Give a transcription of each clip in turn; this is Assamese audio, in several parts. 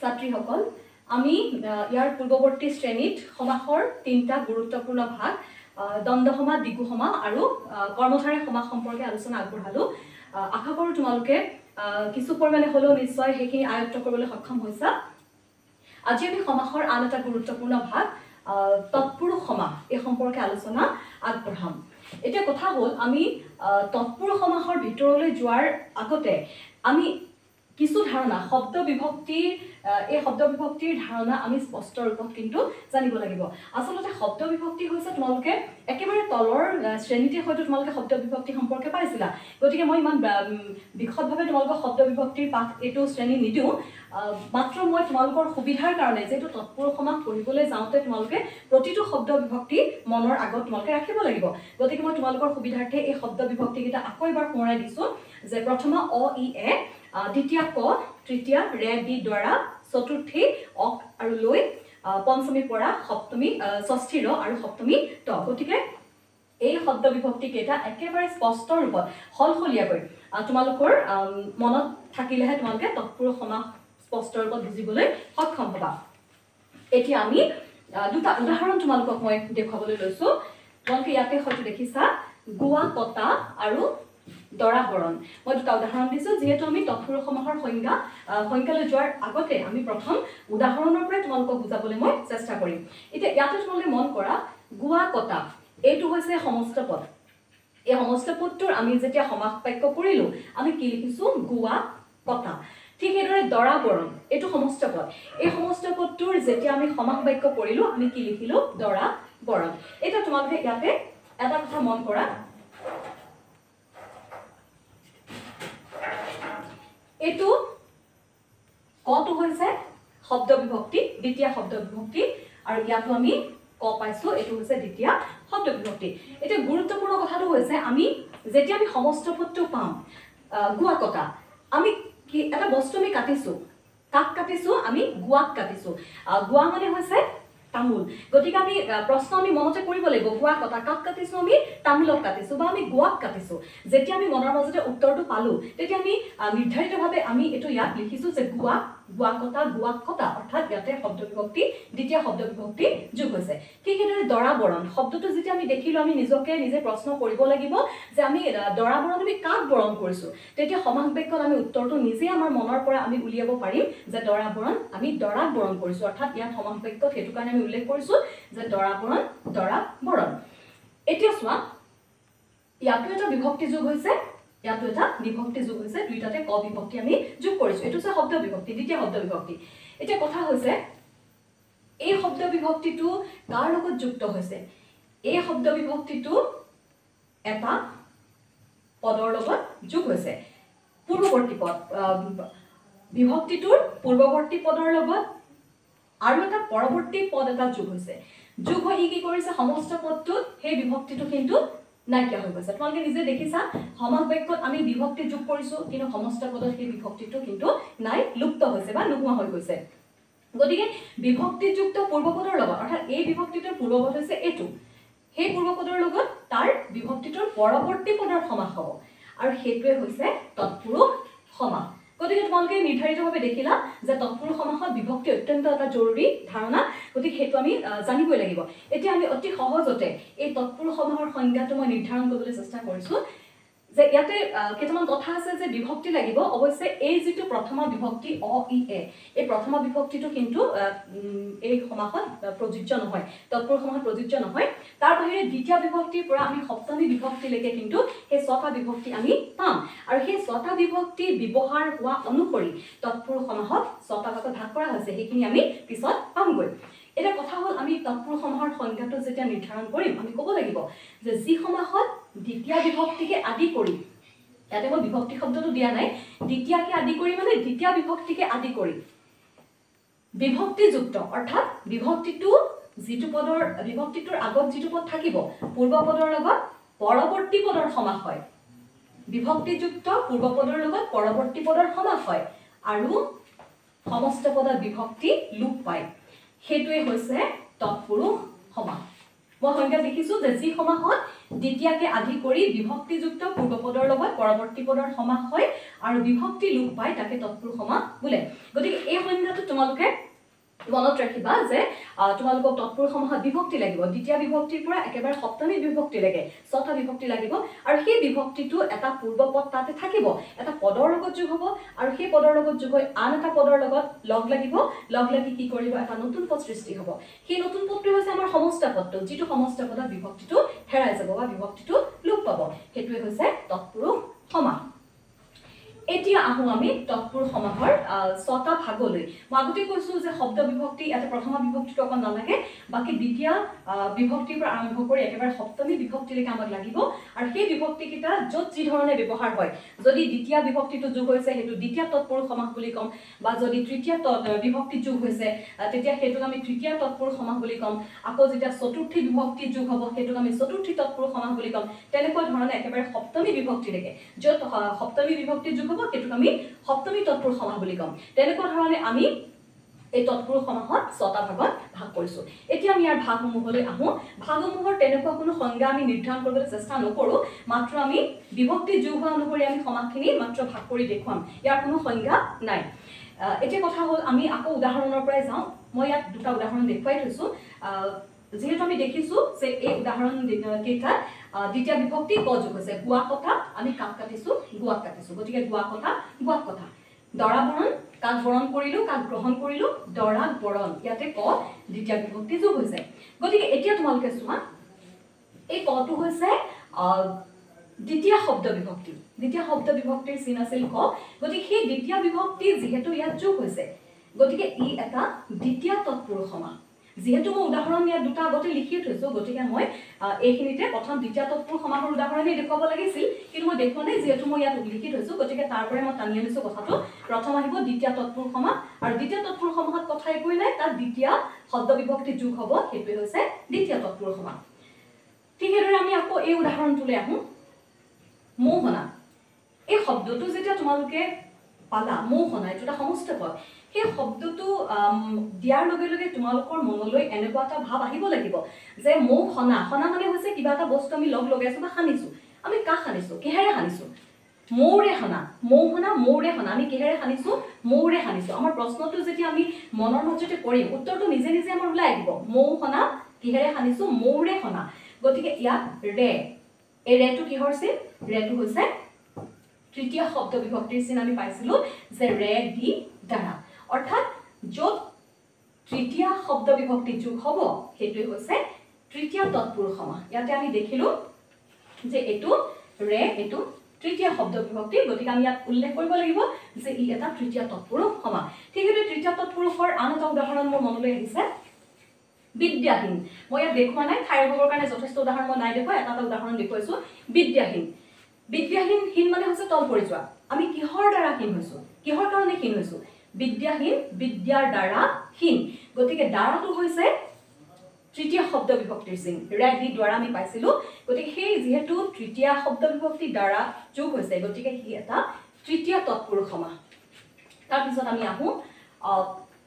ছাত্ৰীসকল আমি ইয়াৰ পূৰ্বৱৰ্তী শ্ৰেণীত সমাসৰ তিনিটা গুৰুত্বপূৰ্ণ ভাগ দ্বন্দ্ব সমাস দ্বিগু সমাস আৰু কৰ্মধাৰয় সমাস সম্পৰ্কে আলোচনা আগবঢ়ালো আশা কৰোঁ তোমালোকে কিছু পৰিমাণে হলেও নিশ্চয় সেইখিনি আয়ত্ত কৰিবলৈ সক্ষম হৈছা আজি আমি সমাসৰ আন এটা গুৰুত্বপূৰ্ণ ভাগ তৎপুৰুষ সমাস এই সম্পৰ্কে আলোচনা আগবঢ়াম এতিয়া কথা হ'ল আমি তৎপুৰুষ সমাসৰ ভিতৰলৈ যোৱাৰ আগতে আমি কিছু ধাৰণা শব্দ বিভক্তিৰ এই শব্দ বিভক্তিৰ ধাৰণা আমি স্পষ্ট ৰূপত কিন্তু জানিব লাগিব আসলতে শব্দ বিভক্তি হৈছে তোমালোকে একেবাৰে তলৰ শ্ৰেণীতে হয়তো তোমালোকে শব্দ বিভক্তি সম্পৰ্কে পাইছিলা গতিকে মই ইমান বিশদভাৱে তোমালোকক শব্দ বিভক্তিৰ পাঠ এইটো শ্ৰেণী নিদিওঁ মাত্ৰ মই তোমালোকৰ সুবিধাৰ কাৰণে যেটো তৎপুৰুষ সমাস পঢ়িবলৈ যাওঁতে তোমালোকে প্ৰতিটো শব্দ বিভক্তি মনৰ আগত তোমালোকে ৰাখিব লাগিব গতিকে মই তোমালোকৰ সুবিধাৰ্থে এই শব্দ বিভক্তি কেইটা আকৌ এবাৰ পুনৰাই দিছো যে প্ৰথমা অ ই এ দ্বিতীয় ক তৃতীয় ৰে দি দ্বাৰা চতুৰ্থী অক আৰু লৈ পঞ্চমী পৰা সপ্তমী ষষ্ঠী ৰ আৰু সপ্তমী ত গতিকে এই শব্দ বিভক্তি কেইটা একেবাৰে স্পষ্ট ৰূপত হলহলিয়াকৈ তোমালোকৰ মনত থাকিলেহে তোমালোকে তৎপুৰুষ সমাস স্পষ্ট ৰূপত বুজিবলৈ সক্ষম হ'বা এতিয়া আমি দুটা উদাহৰণ তোমালোকক মই দেখুৱাবলৈ লৈছো তোমালোকে ইয়াতে হয়তো দেখিছা গুৱা কটা আৰু দৰা বৰণ মই দুটা উদাহৰণ দিছো যেহেতু আমি তৎপুৰুষ সমাসৰ সংজ্ঞালৈ যোৱাৰ আগতে আমি প্ৰথম উদাহৰণৰ পৰা তোমালোকক বুজাবলৈ মই চেষ্টা কৰিম এতিয়া ইয়াতে তোমালোকে মন কৰা গুৱা কটা এইটো হৈছে সমস্ত পদ এই সমস্ত পদটোৰ আমি যেতিয়া সমাস বাক্য কৰিলো আমি কি লিখিছো গুৱা কটা ঠিক এদৰে দৰা বৰণ এইটো সমস্ত পদ এই সমস্ত পদটোৰ যেতিয়া আমি সমাস বাক্য কৰিলো আমি কি লিখিলো দৰা বৰণ এটা তোমালোকে ইয়াতে এটা কথা মন কৰা এটো কটো হৈছে শব্দ বিভক্তি দ্বিতীয় শব্দ বিভক্তি আৰু ইয়াতো আমি ক পাইছো এটো হৈছে দ্বিতীয় শব্দ বিভক্তি এটা গুৰুত্বপূৰ্ণ কথাটো হৈছে আমি যেতিয়া আমি সমস্ত পদটো পাম গুৱা কটা আমি কি এটা বস্তু আমি কাটিছো কাক কাটিছো আমি গুৱাক কাটিছো গুৱা মানে হৈছে তামুল গতিকে আমি প্ৰশ্ন আমি মনতে কৰিব লাগিব গুৱা কটা কাক কাটিছো আমি তামুলক কাটিছো বা আমি গুৱাক কাটিছো যেতিয়া আমি মনৰ মাজতে উত্তৰটো পালো তেতিয়া আমি নিৰ্ধাৰিতভাৱে আমি এটো ইয়াত লিখিছো যে গুৱা কটা গুৱাক কটা অৰ্থাৎ ইয়াতে শব্দ বিভক্তি দ্বিতীয় শব্দ বিভক্তি যোগ হৈছে ঠিক এদৰে দৰা বৰণ শব্দটো যেতিয়া আমি দেখিলো আমি নিজে প্ৰশ্ন কৰিব লাগিব যে আমি দৰা বৰণ আমি কাক বৰণ কৰিছো তেতিয়া সমাস বাক্যত আমি উত্তৰটো নিজে আমাৰ মনৰ পৰা আমি উলিয়াব পাৰিম যে দৰা বৰণ আমি দৰাক বৰণ কৰিছো অৰ্থাৎ ইয়াত সমাস বাক্যত হেতু কাৰণে আমি উল্লেখ কৰিছো যে দৰা বৰণ এতিয়া চোৱা ইয়াতো এটা বিভক্তি যোগ হৈছে ইয়াতো এটা বিভক্তি যোগ হৈছে দুইটাতে ক বিভক্তি আমি যোগ কৰিছো এটো হৈছে শব্দ বিভক্তি দ্বিতীয় শব্দ বিভক্তি এতিয়া কথা হৈছে এই শব্দ বিভক্তিটো কাৰ লগত যুক্ত হৈছে এই শব্দ বিভক্তিটো এটা পদৰ লগত যোগ হৈছে পূৰ্বৱৰ্তী পদ বিভক্তিটোৰ পূৰ্বৱৰ্তী পদৰ লগত আৰু এটা পৰৱৰ্তী পদ এটা যোগ হৈছে যোগ হৈ কি কৰিছে সমস্ত পদটোত সেই বিভক্তিটো কিন্তু নাইকিয়া হৈ গৈছে তোমালোকে নিজে দেখিছা সমাস বাক্যত আমি বিভক্তি যোগ কৰিছো কিন্তু সমস্ত পদত সেই বিভক্তিটো কিন্তু নাই লুপ্ত হৈছে বা নোহোৱা হৈ গৈছে গতিকে বিভক্তিযুক্ত পূৰ্বপদৰ লগত অৰ্থাৎ এই বিভক্তিটোৰ পূৰ্বপদ হৈছে এটো সেই পূৰ্বপদৰ লগত তাৰ বিভক্তিটোৰ পৰৱৰ্তী পদৰ সমাস হ'ব আৰু হেতুৱে হৈছে তৎপুৰুষ সমাস গতিকে তোমালোকে নিৰ্ধাৰিতভাৱে দেখিলা যে তৎপুৰুষ সমাসত বিভক্তি অত্যন্ত এটা জৰুৰী ধাৰণা গতিকে হেতু আমি জানিবই লাগিব এতিয়া আমি অতি সহজতে এই তৎপুৰুষ সমাসৰ সংজ্ঞাটো মই নিৰ্ধাৰণ কৰিবলৈ চেষ্টা কৰিছো যে ইয়াতে কেইটামান কথা আছে যে বিভক্তি লাগিব অৱশ্যে এই যেটো প্ৰথমা বিভক্তি অ ই এ এই প্ৰথমা বিভক্তিটো কিন্তু এই সমাসত প্ৰযোজ্য নহয় তৎপুৰুষ সমাসত প্ৰযোজ্য নহয় তাৰ বাহিৰে দ্বিতীয় বিভক্তিৰ পৰা আমি সপ্তমী বিভক্তিলৈকে কিন্তু এই ছটা বিভক্তি আমি পাম আৰু সেই ছটা বিভক্তি ব্যৱহাৰ হোৱা অনুসৰি তৎপুৰুষ সমাসত ছটা ভাগত ভাগ কৰা হৈছে সেইখিনি আমি পিছত পামগৈ এটা কথা হ'ল আমি তৎপুৰুষ সমাসৰ সংজ্ঞাটো যেতিয়া নিৰ্ধাৰণ কৰিম আমি ক'ব লাগিব যে যি সমাসত দ্বিতীয় বিভক্তিকে আদি কৰি ইয়াতে মই বিভক্তি শব্দটো দিয়া নাই দ্বিতীয়কে আদি কৰি মানে দ্বিতীয় বিভক্তিকে আদি কৰি বিভক্তিযুক্ত অৰ্থাৎ বিভক্তিটোৰ আগত যিটো পদ থাকিব পূৰ্ব পদৰ লগত পৰৱৰ্তী পদৰ সমাস হয় বিভক্তিযুক্ত পূৰ্ব পদৰ লগত পৰৱৰ্তী পদৰ সমাস হয় আৰু সমস্ত পদৰ বিভক্তি লোপ পায় হেতুৱে হৈছে তৎপুৰুষ সমাস মই সংজ্ঞা দেখিছো যে যি সমাসত দ্বিতীয়াকে আদি কৰি বিভক্তিযুক্ত পূৰ্বপদৰ লগত পৰৱৰ্তী পদৰ সমাস হয় আৰু বিভক্তি লোপ পায় তাকে তৎপুৰুষ সমাস বোলে গতিকে এই সংজ্ঞাটো তোমালোকে মনত ৰাখিবা যে তোমালোকক তৎপুৰুষ সমাসত বিভক্তি লাগিব দ্বিতীয় বিভক্তিৰ পৰা একেবাৰে সপ্তমী বিভক্তি লাগে ছটা বিভক্তি লাগিব আৰু সেই বিভক্তিটো এটা পূৰ্বপদ তাতে থাকিব এটা পদৰ লগত যোগ হ'ব আৰু সেই পদৰ লগত যোগ হৈ আন এটা পদৰ লগত লগ লাগিব লগ লাগি কি কৰিব এটা নতুন পদ সৃষ্টি হ'ব সেই নতুন পদটো হৈছে আমাৰ সমস্ত পদটো যিটো সমস্ত পদৰ বিভক্তিটো হেৰাই যাব বা বিভক্তিটো লোপ পাব সেইটোৱে হৈছে তৎপুৰুষ সমাস এতিয়া আহো আমি তৎপুৰুষ সমাসৰ ছটা ভাগলৈ মই আগতে কৈছো যে শব্দ বিভক্তি এটা প্ৰথম বিভক্তিটো অকন নালাগে বাকি দ্বিতীয় বিভক্তিৰ পৰা আৰম্ভ কৰি একেবাৰে সপ্তমী বিভক্তিলৈকে আমাক লাগিব আৰু সেই বিভক্তি কিটা যত যি ধৰণে ব্যৱহাৰ হয় যদি দ্বিতীয় বিভক্তিটো যোগ হৈছে হেতু দ্বিতীয় তৎপুৰুষ সমাস বুলি কম বা যদি তৃতীয় বিভক্তি যোগ হৈছে তেতিয়া হেতু আমি তৃতীয় তৎপুৰুষ সমাস বুলি কম আকৌ যেতিয়া চতুৰ্থী বিভক্তি যোগ হ'ব হেতু আমি চতুৰ্থী তৎপুৰুষ সমাস বুলি কম তেনেকুৱা ধৰণে একেবাৰে সপ্তমী বিভক্তিলৈকে যত সপ্তমী বিভক্তি যোগ হ'ব হেতু আমি সপ্তমী তৎপুৰুষ সমাস বুলি কম তেনেকুৱা ধৰণে আমি এই তৎপুৰুষ সমাসত ছটা ভাগত ভাগ কৰিছো এতিয়া আমি ইয়াৰ ভাগসমূহলৈ আহো ভাগসমূহৰ তেনেকুৱা কোনো সংজ্ঞা আমি নিৰ্ধাৰণ কৰিবলৈ চেষ্টা নকৰো মাত্ৰ আমি বিভক্তি যোগ হোৱা অনুসৰি আমি সমাসখিনি মাত্ৰ ভাগ কৰি দেখুৱাম ইয়াৰ কোনো সংজ্ঞা নাই এতিয়া কথা হ'ল আমি আকৌ উদাহৰণৰ পৰাই যাওঁ মই ইয়াত দুটা উদাহৰণ দেখুৱাই থৈছো যেহেতু আমি দেখিছো যে এই উদাহৰণ কেইটা দ্বিতীয় বিভক্তি ক যোগ হৈছে গুৱা কথা আমি কাক কাটিছো গুৱাক কাটিছো গতিকে গুৱা কথা গুৱাক কথা দৰা বৰণ কাক বৰণ কৰিলো কাক গ্ৰহণ কৰিলো দৰা বৰণ ইয়াতে ক দ্বিতীয় বিভক্তি যোগ হৈছে গতিকে এতিয়া তোমালোকে চোৱা এই কটো হৈছে দ্বিতীয় শব্দ বিভক্তিৰ চিন আছিল ক গতিকে সেই দ্বিতীয় বিভক্তি যেহেতু ইয়াত যোগ হৈছে গতিকে ই এটা দ্বিতীয় তৎপুৰুষ সমাস যেহেতু মই উদাহৰণ ইয়াত দুটা আগতে লিখি থৈছো গতিকে মই এইখিনিতে প্ৰথম দ্বিতীয় তৎপুৰুষ সমাসৰ উদাহৰণে দেখুৱাব লাগিছিল কিন্তু মই দেখুৱা নাই যেহেতু মই ইয়াত লিখি থৈছো গতিকে তাৰ পৰা মই টানি আনিছো কথাটো প্ৰথম আহিব দ্বিতীয় তৎপুৰুষ সমাস আৰু দ্বিতীয় তৎপুৰুষ সমাসত কথা একোই নাই তাত দ্বিতীয় শব্দ বিভক্তি যোগ হ'ব সেইটোৱে হৈছে দ্বিতীয় তৎপুৰুষ সমাস ঠিক এদৰে আমি আকৌ এই উদাহৰণটোলৈ আহো মোহনা এই শব্দটো যেতিয়া তোমালোকে পালা মোহনা এটা সমস্ত পদ সেই শব্দটো দিয়াৰ লগে লগে তোমালোকৰ মনলৈ এনেকুৱা এটা ভাৱ আহিব লাগিব যে মোহনা হনা মানে হৈছে কিবা এটা বস্তু আমি লগ লগাইছো বা হানিছো আমি কা হানিছো কিহেৰে হানিছো মৌৰে হনা মোহনা মৌৰে হনা আমি কিহেৰে হানিছো মৌৰে হানিছো আমাৰ প্ৰশ্নটো যেতিয়া আমি মনৰ মধ্যতে কৰিম উত্তৰটো নিজে নিজে আমাৰ ওলাই আহিব মোহনা কিহেৰে হানিছো মৌৰে হনা গতিকে ইয়াত ৰে এই ৰেটো কিহৰ চিন ৰেটো হৈছে তৃতীয় শব্দ বিভক্তিৰ চিন আমি পাইছিলো যে ৰে দি দ্বাৰা অৰ্থাৎ যত তৃতীয় শব্দ বিভক্তি যোগ হ'ব সেইটোৱে হৈছে তৃতীয় তৎপুৰুষ সমাস ইয়াতে আমি দেখিলো যে এটো ৰে এটো তৃতীয় শব্দ বিভক্তি গতিকে আমি ইয়াত উল্লেখ কৰিব লাগিব যে ই এটা তৃতীয় তৎপুৰুষ সমাস ঠিক আছে তৃতীয় তৎপুৰুষৰ আন এটা উদাহৰণ মোৰ মনলৈ আহিছে বিদ্যাহীন মই ইয়াত দেখুৱা নাই ঠাইৰ ভাগৰ কাৰণে যথেষ্ট উদাহৰণ মই নাই দেখুৱা এটা উদাহৰণ দেখুৱাইছো বিদ্যাহীন হীন মানে হৈছে তল পৰি যোৱা আমি কিহৰ দ্বাৰা হীন হৈছো কিহৰ কাৰণে হীন হৈছো বিদ্যাহীন বিদ্যাৰ দ্বাৰা হীন গতিকে দ্বাৰাটো হৈছে তৃতীয় শব্দ বিভক্তিৰ চিন ৰেডি দ্বাৰা আমি পাইছিলো গতিকে সেই যেহেতু তৃতীয় শব্দ বিভক্তি দ্বাৰা যোগ হৈছে গতিকে হি এটা তৃতীয় তৎপুৰুষ সমাস তাৰ পিছত আমি আহো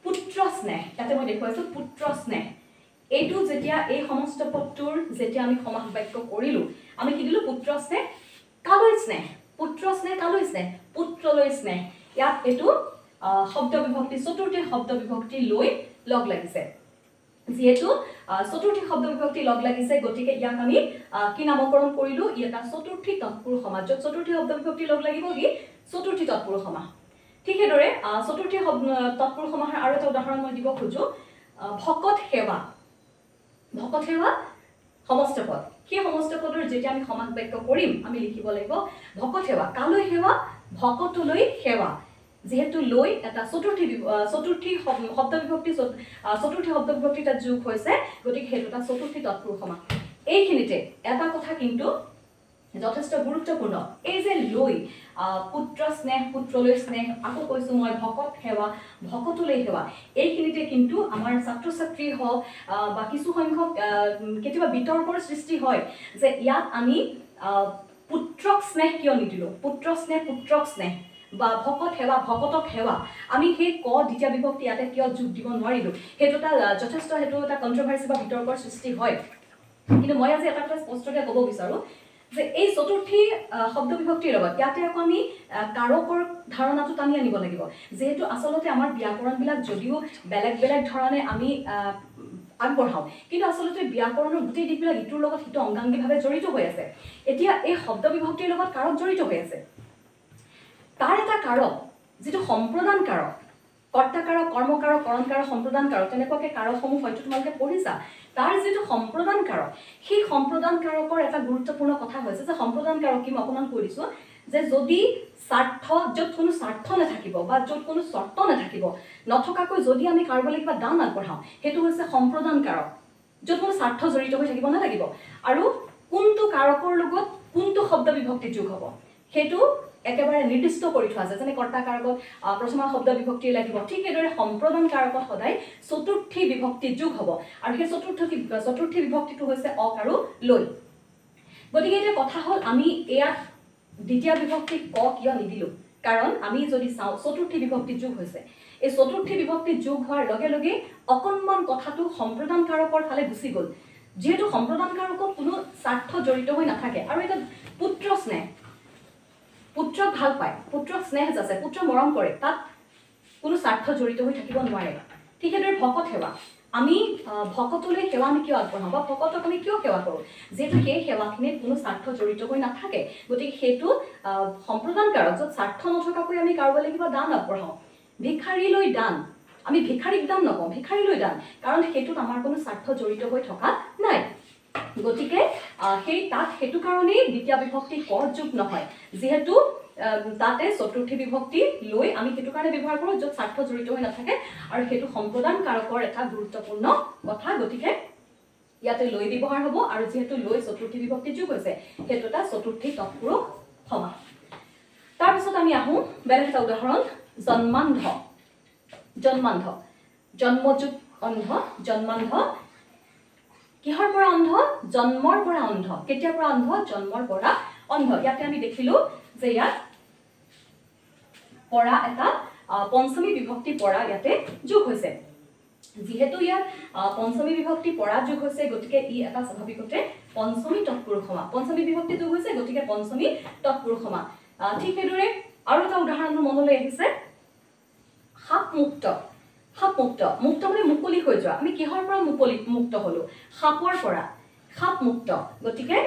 পুত্ৰ স্নেহ তাতে মই দেখুৱাইছো পুত্ৰ স্নেহ এইটো যেতিয়া এই সমস্ত পদটোৰ যেতিয়া আমি সমাস বাক্য কৰিলো আমি কি দিলো পুত্ৰ স্নেহ কালৈ স্নেহ পুত্ৰলৈ স্নেহ ইয়াত এইটো শব্দ বিভক্তি চতুৰ্থী শব্দ বিভক্তি লৈ লগ লাগিছে যেহেতু চতুৰ্থী শব্দ বিভক্তি লগ লাগিছে গতিকে ইয়াক আমি কি নামকৰণ কৰিলো ই এটা চতুৰ্থী তৎপুৰুষ সমাস যত চতুৰ্থী শব্দ বিভক্তি লগ লাগিব কি চতুৰ্থী তৎপুৰুষ সমাস ঠিক এদৰে চতুৰ্থী তৎপুৰুষ সমাসৰ আৰু এটা উদাহৰণ মই দিব খুজো ভকত সেৱা সমস্ত পদ সেই সমস্ত পদৰ যেতিয়া আমি সমাস বাক্য কৰিম আমি লিখিব লাগিব ভকত সেৱা কালৈ সেৱা ভকতলৈ সেৱা যেহেতু লৈ এটা চতুৰ্থী শব্দ বিভক্তি তাত যোগ হৈছে গতিকে সেইটো এটা চতুৰ্থী তৎপুৰুষ সমাস এইখিনিতে এটা কথা কিন্তু যথেষ্ট গুৰুত্বপূৰ্ণ এই যে লৈ পুত্ৰ স্নেহ পুত্ৰলৈ স্নেহ আকৌ কৈছো মই ভকত সেৱা ভকতলৈ সেৱা এইখিনিতে কিন্তু আমাৰ ছাত্ৰ ছাত্ৰী হওক বা কিছু সংখ্যক কেতিয়াবা বিতৰ্কৰ সৃষ্টি হয় যে ইয়াত আমি পুত্ৰক স্নেহ কিয় নিদিলো পুত্ৰ স্নেহ পুত্ৰক স্নেহ বা ভকত সেৱা ভকতক সেৱা আমি সেই ক দ্বিতীয় বিভক্তি ইয়াতে কিয় যোগ দিব নোৱাৰিলো সেইটো এটা যথেষ্ট সেইটো এটা কন্ট্ৰভাৰ্সি বা বিতৰ্কৰ সৃষ্টি হয় কিন্তু মই আজি এটা কথা স্পষ্টকৈ ক'ব বিচাৰোঁ যে এই চতুৰ্থী শব্দ বিভক্তিৰ লগত ইয়াতে আকৌ আমি কাৰকৰ ধাৰণাটো টানি আনিব লাগিব যিহেতু আচলতে আমাৰ ব্যাকৰণবিলাক যদিও বেলেগ বেলেগ ধৰণে আমি আগবঢ়াওঁ কিন্তু আচলতে ব্যাকৰণৰ গোটেই দিশবিলাক ইটোৰ লগত সিটো অংগাংগীভাৱে জড়িত হৈ আছে এতিয়া এই শব্দ বিভক্তিৰ লগত কাৰক জড়িত হৈ আছে তাৰ এটা কাৰক যিটো সম্প্ৰদান কাৰক কৰ্তাকাৰক কৰ্মকাৰক কৰণকাৰক সম্প্ৰদান কাৰক তেনেকুৱাকৈ কাৰকসমূহ হয়তো তোমালোকে পঢ়িছা তাৰ যিটো সম্প্ৰদান কাৰক সেই সম্প্ৰদান কাৰকৰ এটা গুৰুত্বপূৰ্ণ কথা হৈছে যে সম্প্ৰদান কাৰক কি মই অকণমান কৈ দিছোঁ যে যদি স্বাৰ্থ য'ত কোনো স্বাৰ্থ নাথাকিব বা য'ত কোনো চৰ্ত নাথাকিব নথকাকৈ যদি আমি কাৰোবালৈ কিবা দান আগবঢ়াওঁ সেইটো হৈছে সম্প্ৰদান কাৰক য'ত কোনো স্বাৰ্থ জড়িত হৈ থাকিব নালাগিব আৰু কোনটো কাৰকৰ লগত কোনটো শব্দ বিভক্তি যোগ হ'ব সেইটো একেবাৰে নিৰ্দিষ্ট কৰি থোৱা আছে যেনে কৰ্তা কাৰকত প্ৰথমা শব্দ বিভক্তি লাগিব ঠিক সেইদৰে সম্প্ৰদান কাৰকত সদায় চতুৰ্থী বিভক্তি যোগ হ'ব আৰু সেই চতুৰ্থী বিভক্তিটো হৈছে অক আৰু লৈ গতিকে এতিয়া কথা হ'ল আমি ইয়াত দ্বিতীয় বিভক্তি ক কিয় নিদিলোঁ কাৰণ আমি যদি চাওঁ চতুৰ্থী বিভক্তি যোগ হৈছে এই চতুৰ্থী বিভক্তি যোগ হোৱাৰ লগে লগে অকণমান কথাটো সম্প্ৰদান কাৰকৰ ফালে গুচি গ'ল যিহেতু সম্প্ৰদান কাৰকত কোনো স্বাৰ্থ জড়িত হৈ নাথাকে আৰু এটা পুত্ৰ স্নেহ পুত্ৰক ভাল পায় পুত্ৰক স্নেহ যাচে পুত্ৰ মৰম কৰে তাত কোনো স্বাৰ্থ জড়িত হৈ থাকিব নোৱাৰে ঠিক সেইদৰে ভকত সেৱা আমি ভকতলৈ সেৱা আমি কিয় আগবঢ়াওঁ বা ভকতক আমি কিয় সেৱা কৰোঁ যিহেতু সেই সেৱাখিনিত কোনো স্বাৰ্থ জড়িত হৈ নাথাকে গতিকে সেইটো সম্প্ৰদান কাৰক য'ত স্বাৰ্থ নথকাকৈ আমি কাৰোবালৈ কিবা দান আগবঢ়াওঁ ভিক্ষাৰীলৈ দান আমি ভিক্ষাৰীক দান নকওঁ ভিক্ষাৰীলৈ দান কাৰণ সেইটোত আমাৰ কোনো স্বাৰ্থ জড়িত হৈ থকা নাই গতিকে সেই তাত সেইটো কাৰণেই দ্বিতীয় বিভক্তি ক যোগ নহয় যিহেতু তাতে চতুৰ্থী বিভক্তি লৈ আমি সেইটো কাৰণে ব্যৱহাৰ কৰোঁ য'ত স্বাৰ্থ জড়িত হৈ নাথাকে আৰু সেইটো সম্প্ৰদান কাৰকৰ এটা গুৰুত্বপূৰ্ণ কথা গতিকে ইয়াতে লৈ ব্যৱহাৰ হ'ব আৰু যিহেতু লৈ চতুৰ্থী বিভক্তি যোগ হৈছে সেইটো এটা চতুৰ্থী তৎপুৰুষ সমাস তাৰপিছত আমি আহোঁ বেলেগ এটা উদাহৰণ জন্মান্ধ জন্মান্ধ জন্মযোগ অন্ধ জন্মান্ধ কিহৰ পৰা অন্ধ জন্মৰ পৰা অন্ধ কেতিয়াৰ পৰা অন্ধ জন্মৰ পৰা অন্ধ ইয়াতে আমি দেখিলোঁ যে ইয়াত পৰা এটা পঞ্চমী বিভক্তি পৰা ইয়াতে যোগ হৈছে যিহেতু ইয়াত পঞ্চমী বিভক্তি পৰা যোগ হৈছে গতিকে ই এটা স্বাভাৱিকতে পঞ্চমী তৎপুৰুষ সমাস পঞ্চমী বিভক্তি যোগ হৈছে গতিকে পঞ্চমী তৎপুৰুষ সমাস ঠিক সেইদৰে আৰু এটা উদাহৰণ মনলৈ আহিছে সাপ মুক্ত সাপ মুক্ত মুক্ত মানে মুকলি হৈ যোৱা আমি কিহৰ পৰা মুক্ত হ'লো সাপৰ পৰা সাপ মুক্ত গতিকে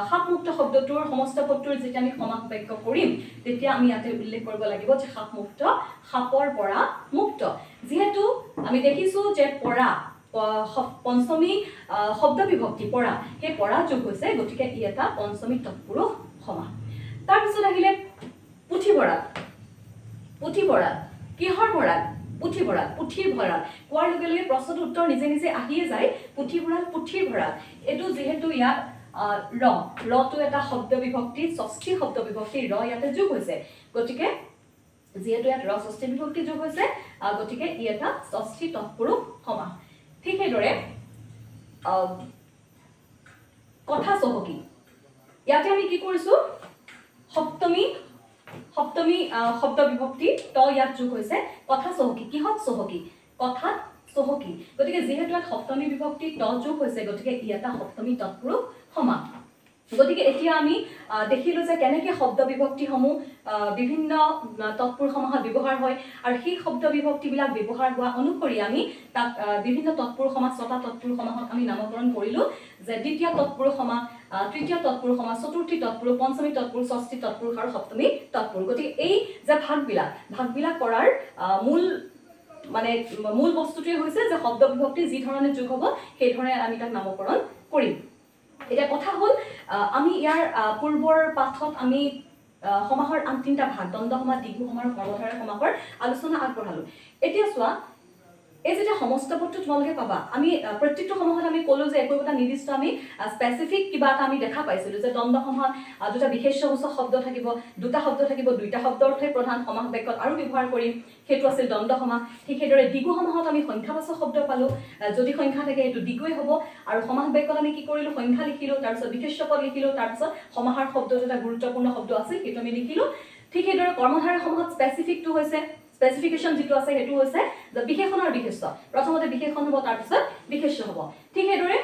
সাপ মুক্ত শব্দটোৰ সমস্ত পদটোৰ যেতিয়া আমি সমাস বাক্য কৰিম তেতিয়া আমি ইয়াতে উল্লেখ কৰিব লাগিব যে সাপ মুক্ত সাপৰ পৰা মুক্ত যিহেতু আমি দেখিছোঁ যে পৰা পঞ্চমী শব্দ বিভক্তি পৰা সেই পৰা যোগ হৈছে গতিকে ই এটা পঞ্চমী তৎপুৰুষ সমাস তাৰপিছত আহিলে পুথিভঁৰাল পুথিভঁৰাল কিহৰ ভঁৰাল পুথিভঁৰাল পুথিৰ ভঁৰাল কোৱাৰ লগে লগে প্ৰশ্নটোৰ উত্তৰ নিজে নিজে আহিয়ে যায় পুথিভঁৰাল পুথিৰ ভঁৰাল এইটো যিহেতু ইয়াত ৰটো এটা শব্দ বিভক্তি ষষ্ঠী শব্দ বিভক্তি ৰ ইয়াতে যোগ হৈছে গতিকে যিহেতু ইয়াত ৰ ষষ্ঠী বিভক্তি যোগ হৈছে গতিকে ই এটা ষষ্ঠী তৎপুৰুষ সমাস ঠিক সেইদৰে কথা চহকী ইয়াতে আমি কি কৰিছোঁ সপ্তমী শব্দ বিভক্তি ত ইয়াত যোগ হৈছে কথা চহকী কিহত চহকী কথাত চহকী গতিকে যিহেতু ইয়াত সপ্তমী বিভক্তি ত যোগ হৈছে গতিকে ই এটা সপ্তমী তৎপুৰুষ সমাস গতিকে এতিয়া আমি দেখিলোঁ যে কেনেকৈ শব্দ বিভক্তিসমূহ বিভিন্ন তৎপুৰুষ সমাসত ব্যৱহাৰ হয় আৰু সেই শব্দ বিভক্তিবিলাক ব্যৱহাৰ হোৱা অনুসৰি আমি তাক বিভিন্ন তৎপুৰুষ সমাস ছটা তৎপুৰুষ সমাসত আমি নামকৰণ কৰিলোঁ যে দ্বিতীয় তৎপুৰুষ সমাস তৃতীয় তৎপুৰুষ সমাস চতুৰ্থী তৎপুৰুষ পঞ্চমী তৎপুৰুষ ষষ্ঠী তৎপুৰুষ আৰু সপ্তমী তৎপুৰুষ গতিকে এই যে ভাগবিলাক কৰাৰ মূল বস্তুটোৱে হৈছে যে শব্দ বিভক্তি যি ধৰণে যোগ হ'ব সেই ধৰণে আমি তাক নামকৰণ কৰিম এতিয়া কথা হ'ল আমি ইয়াৰ পূৰ্বৰ পাঠত আমি সমাসৰ আন তিনিটা ভাগ দ্বন্দ্ব সমাস দ্বিগু সমাস কৰ্মধাৰয় সমাসৰ আলোচনা আগবঢ়ালোঁ এতিয়া চোৱা এই যেতিয়া সমস্ত পদটো তোমালোকে পাবা আমি প্ৰত্যেকটো সমাসত আমি ক'লোঁ যে একো এটা নিৰ্দিষ্ট আমি স্পেচিফিক কিবা এটা আমি দেখা পাইছিলোঁ যে দ্বন্দ্ব সমাস দুটা বিশেষ্যসূচক শব্দ থাকিব দুটা শব্দ থাকিব দুইটা শব্দ অৰ্থই প্ৰধান সমাস বাক্যত আৰু ব্যৱহাৰ কৰিম সেইটো আছিল দ্বন্দ্ব সমাস ঠিক সেইদৰে দ্বিগু সমাসত আমি সংখ্যাবাচক শব্দ পালোঁ যদি সংখ্যা থাকে সেইটো দ্বিগুৱে হ'ব আৰু সমাস বাক্যত আমি কি কৰিলোঁ সংখ্যা লিখিলোঁ তাৰপিছত বিশেষ্য পদ লিখিলোঁ তাৰপিছত সমাহাৰ শব্দটো এটা গুৰুত্বপূৰ্ণ শব্দ আছিল সেইটো আমি লিখিলোঁ ঠিক সেইদৰে কৰ্মধাৰয় সমাসত স্পেচিফিকটো হৈছে স্পেচিফিকেশ্যন যিটো আছে সেইটো হৈছে যে বিশেষণ আৰু বিশেষ্য প্ৰথমতে বিশেষণ হ'ব তাৰপিছত বিশেষ্য হ'ব ঠিক সেইদৰে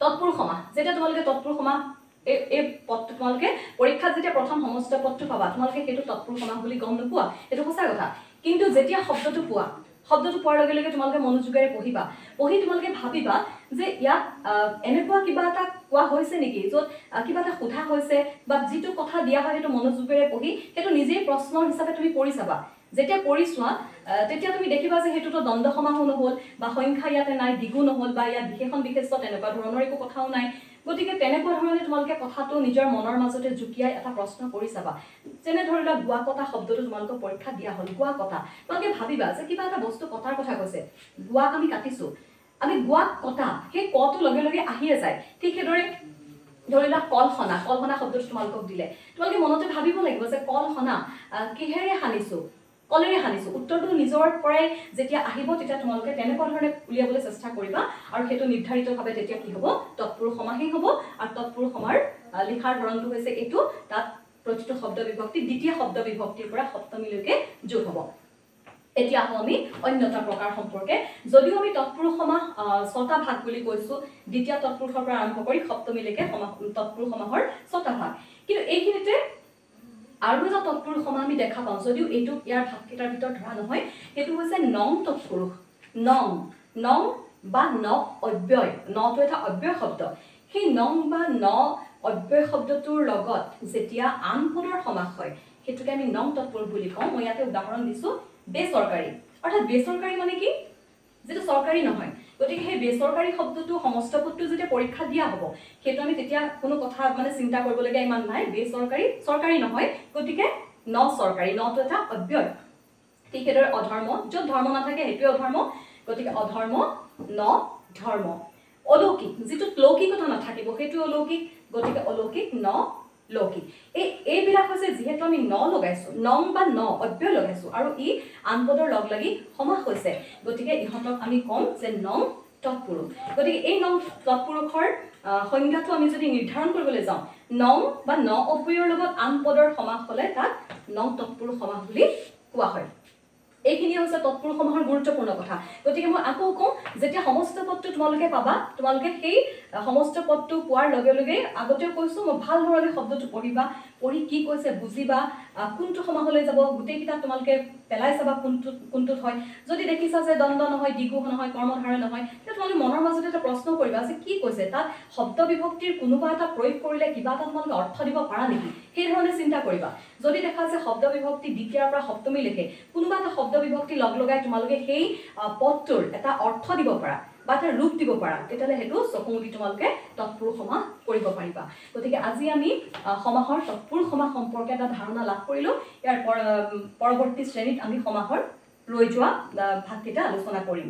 তৎপুৰুষ সমাস যেতিয়া তোমালোকে তৎপুৰুষ সমাস এই পদটো তোমালোকে পৰীক্ষাত যেতিয়া প্ৰথম সমস্ত পদটো পাবা তোমালোকে সেইটো তৎপুৰুষ সমাস বুলি গম নোপোৱা সেইটো সঁচা কথা কিন্তু যেতিয়া শব্দটো পোৱাৰ লগে লগে তোমালোকে মনোযোগেৰে পঢ়িবা পঢ়ি তোমালোকে ভাবিবা যে ইয়াত এনেকুৱা কিবা এটা কোৱা হৈছে নেকি য'ত কিবা এটা সোধা হৈছে বা যিটো কথা দিয়া হয় সেইটো মনোযোগেৰে পঢ়ি সেইটো নিজেই প্ৰশ্ন হিচাপে তুমি পঢ়ি চাবা যেতিয়া পঢ়ি চোৱা তেতিয়া তুমি দেখিবা যে সেইটোতো দ্বন্দ্ব সমাসো নহ'ল বা সংখ্যা ইয়াতে নাই দ্বিগু নহ'ল বা ইয়াত বিশেষণ বিশেষ্য তেনেকুৱা ধৰণৰ একো কথাও নাই গতিকে তেনেকুৱা ধৰণে তোমালোকে কথাটো নিজৰ মনৰ মাজতে জুকিয়াই এটা প্ৰশ্ন কৰি চাবা যেনে ধৰি লোৱা গুৱা কটা শব্দটো তোমালোকক পৰীক্ষা দিয়া হ'ল গুৱা কটা তোমালোকে ভাবিবা যে কিবা এটা বস্তু কটাৰ কথা কৈছে গুৱাক আমি কাটিছো আমি গুৱাক কটা সেই কটো লগে লগে আহিয়ে যায় ঠিক সেইদৰে ধৰি লোৱা কলসনা শব্দটো তোমালোকক দিলে তোমালোকে মনতে ভাবিব লাগিব যে কলসনা কিহেৰে সানিছো কলেৰে সানিছো উত্তৰটো নিজৰ পৰাই যেতিয়া আহিব তেতিয়া তোমালোকে তেনেকুৱা ধৰণে উলিয়াবলৈ চেষ্টা কৰিবা আৰু সেইটো নিৰ্ধাৰিতভাৱে তেতিয়া কি হ'ব তৎপুৰুষ সমাসেই হ'ব আৰু তৎপুৰুষ সমাৰ লিখাৰ ধৰণটো হৈছে এইটো তাত প্ৰতিটো শব্দ বিভক্তি দ্বিতীয় শব্দ বিভক্তিৰ পৰা সপ্তমীলৈকে যোগ হ'ব এতিয়া আমি অন্যটা প্ৰকাৰ সম্পৰ্কে যদিও আমি তৎপুৰুষ সমাস 6টা ভাগ বুলি কৈছো দ্বিতীয় তৎপুৰুষৰ পৰা আৰম্ভ কৰি সপ্তমীলৈকে তৎপুৰুষ সমাসৰ 6টা ভাগ কিন্তু এইখিনিতে আৰু এটা তৎপুৰুষ সমাস আমি দেখা পাওঁ যদিও এইটো ইয়াৰ ভাগকেইটাৰ ভিতৰত ধৰা নহয় সেইটো হৈছে নং তৎপুৰুষ নং বা ন অব্যয় নটো এটা অব্যয় শব্দ সেই নং বা ন অব্যয় শব্দটোৰ লগত যেতিয়া আন পদৰ সমাস হয় সেইটোকে আমি নং তৎপুৰুষ বুলি কওঁ মই ইয়াতে উদাহৰণ দিছো বেচৰকাৰী অৰ্থাৎ বেচৰকাৰী মানে কি যেটো সৰকাৰী নহয় গতিকে সেই বেচৰকাৰী শব্দটো সমস্ত পদটো যেতিয়া পৰীক্ষা দিয়া হ'ব সেইটো আমি তেতিয়া কোনো কথা মানে চিন্তা কৰিবলগীয়া ইমান নাই চৰকাৰী নহয় গতিকে ন চৰকাৰী নটো এটা অব্যয় ঠিক সেইদৰে অধৰ্ম য'ত ধৰ্ম নাথাকে সেইটোৱে অধৰ্ম গতিকে অধৰ্ম ন ধৰ্ম অলৌকিক যিটো লৌকিকতা নাথাকিব সেইটো অলৌকিক গতিকে অলৌকিক ন লৌকিক এইবিলাক হৈছে যিহেতু আমি ন লগাইছো নং বা ন অব্যয় লগাইছো আৰু ই আন পদৰ লগ লাগি সমাস হৈছে গতিকে ইহঁতক আমি কম যে নং তৎপুৰুষ গতিকে এই নং তৎপুৰুষৰ সংজ্ঞাটো আমি যদি নিৰ্ধাৰণ কৰিবলৈ যাওঁ নং বা ন অব্যয়ৰ লগত আন পদৰ সমাস হ'লে তাক নং তৎপুৰুষ সমাস বুলি কোৱা হয় এইখিনি হৈছে তৎপুৰুষ সমাসৰ গুৰুত্বপূৰ্ণ কথা গতিকে মই আকৌ কওঁ যেতিয়া সমস্ত পদটো তোমালোকে পাবা তোমালোকে সেই সমস্ত পদটো পোৱাৰ লগে লগে আগতেও কৈছো মই ভাল ধৰণে শব্দটো পঢ়িবা পঢ়ি কি কৈছে বুজিবা কোনটো সমাসলৈ যাব গোটেইকেইটা তোমালোকে পেলাই চাবা কোনটোত হয় যদি দেখিছা যে দ্বন্দ্ব নহয় দ্বিগু নহয় কৰ্মধাৰয় নহয় তেতিয়া তোমালোকে মনৰ মাজতে এটা প্ৰশ্ন কৰিবা যে কি কৈছে তাত শব্দ বিভক্তিৰ কোনোবা এটা প্ৰয়োগ কৰিলে কিবা এটা তোমালোকে অৰ্থ দিব পাৰা নেকি সেই ধৰণে চিন্তা কৰিবা যদি দেখা যে শব্দ বিভক্তি দ্বিতীয়াৰ পৰা সপ্তমীলৈকে কোনোবা এটা শব্দ বিভক্তি লগ লগাই তোমালোকে সেই পদটোৰ এটা অৰ্থ দিব পাৰা বা এটা ৰূপ দিব পাৰা তেতিয়াহ'লে সেইটো চকুমুদি তোমালোকে তৎপুৰুষ সমাস কৰিব পাৰিবা গতিকে আজি আমি সমাসৰ তৎপুৰুষ সমাস সম্পৰ্কে এটা ধাৰণা লাভ কৰিলো ইয়াৰ পৰৱৰ্তী শ্ৰেণীত আমি সমাসৰ ৰৈ যোৱা ভাগকেইটা আলোচনা কৰিম